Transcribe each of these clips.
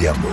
Odhiambo.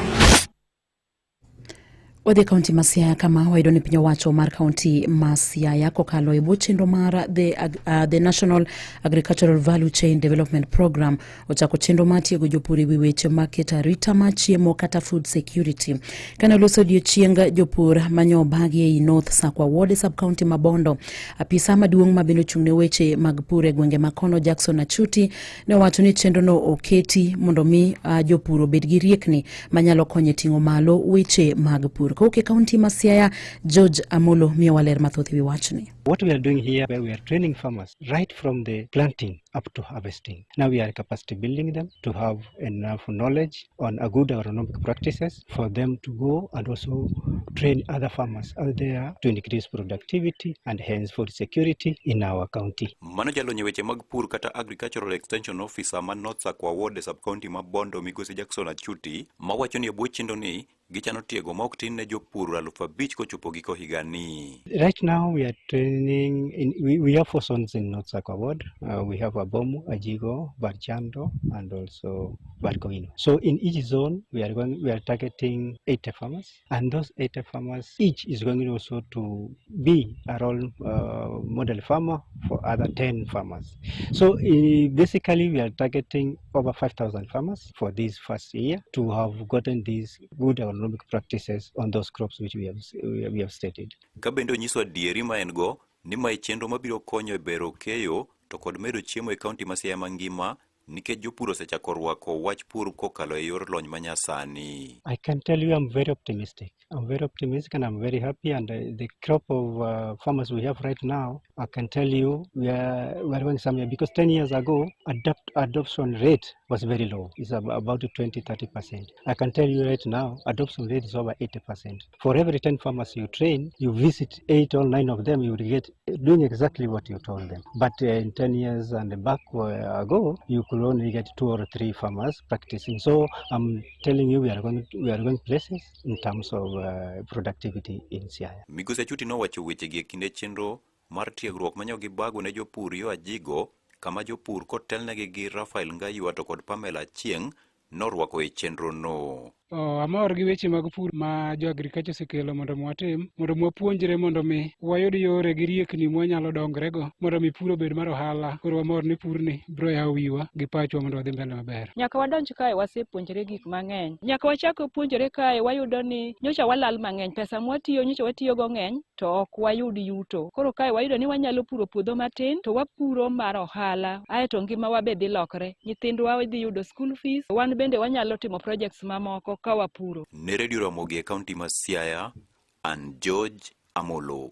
Odhi kaunti ma Siaya kama wayudo ni piny owacho mar kaunti ma Siaya kokalo e chenro mar the National Agricultural Value Chain Development Program ochako chenro mar tiego jopur ewi weche maketo arita mar chiemo kata food security. Kana loso odiochieng jopur manyo bagi ei North Sakwa Ward sub county ma Bondo, apisa maduong' ma bende ochung' ne weche mag pur e gwenge ma kono Jackson Achuti ne owacho ni chenro no oketi mondo mi jopur obed gi riekni manyalo konyo ting'o malo weche mag pur. Koke kaunti ma Siaya, George Amolo miyo waler mathoth wi wachni. What we are doing here, where we are training farmers right from the planting up to harvesting. Now we are capacity building them to have enough knowledge on a good agronomic practices for them to go and also train other farmers out there to increase productivity and hence food security in our county. Mano jalonye weche mag pur kata Agricultural Extension Officer man North Sakwa Ward sub county ma Bondo migosi Jackson Achuti mawacho ni ebwo chenro ni gichano tiego ma ok tin ne jopur 5,000 kochopo giko higa ni. Right now we are training we have 4 zones in North Sakwa Ward. We have Abomu, Ajigo, Barchando and also Barcoino. So in each zone we are targeting 80 farmers, and those 80 farmers each is going also to be a role model farmer for other 10 farmers. So basically we are targeting over 5,000 farmers for this first year to have gotten these good agronomic practices on those crops which we have stated. Kabendo nyiso adieri ma en go ni mai chenro mabiro konyo e bero keyo to kod medo chiemo e kaunti ma Siaya mangima nikech jopur osechako rwako wach pur kokalo e yor lony manyasani. I can tell you I'm very optimistic. I'm very optimistic and I'm very happy, and the crop of farmers we have right now, I can tell you we are going somewhere, because 10 years ago adoption rate was very low. It's about 20-30%. I can tell you right now adoption rate is over 80%. For every 10 farmers you train, you visit 8 or 9 of them, you will get doing exactly what you told them. But in 10 years and back ago, you could only get 2 or 3 farmers practicing. So I'm telling you we are going places in terms of productivity in Siaya. Migosi Achuti nowacho weche gi kinde chenro mar tiegruok manyo gi bago ne jopur yo Ajigo kama jopur kotelnegi gi Rafael Ngaywa to kod Pamela Chieng norwako e chenro no. Amor gi weche mag pur ma jo agriculture sekelo mondo watim mondo wapuonjre mondo mi wayud yore gi riekni mwanyalo dongrego mondo mi puro bed mar ohala. Koro amor ni pur ni bro yawo wiwa gi pachwa mondo wadhi mbele maber. Nyaka wadonj kae wasepuonjre gik mang'eny. Nyaka wachako puonjre kae wayudo ni nyocha walal mang'eny, pesa mwatiyo nyocha watiyo go ng'eny to ok wayud yuto. Koro kae wayudo ni wanyalo puro puodho matin to wapuro mar ohala, aeto ngima wa be dhi lokre. Nyithindwa dhi yudo school fees, wan bende wanyalo timo projects mamoko kawapuro. Ne Radio Ramogi e kaunti ma Siaya, an George Amolo.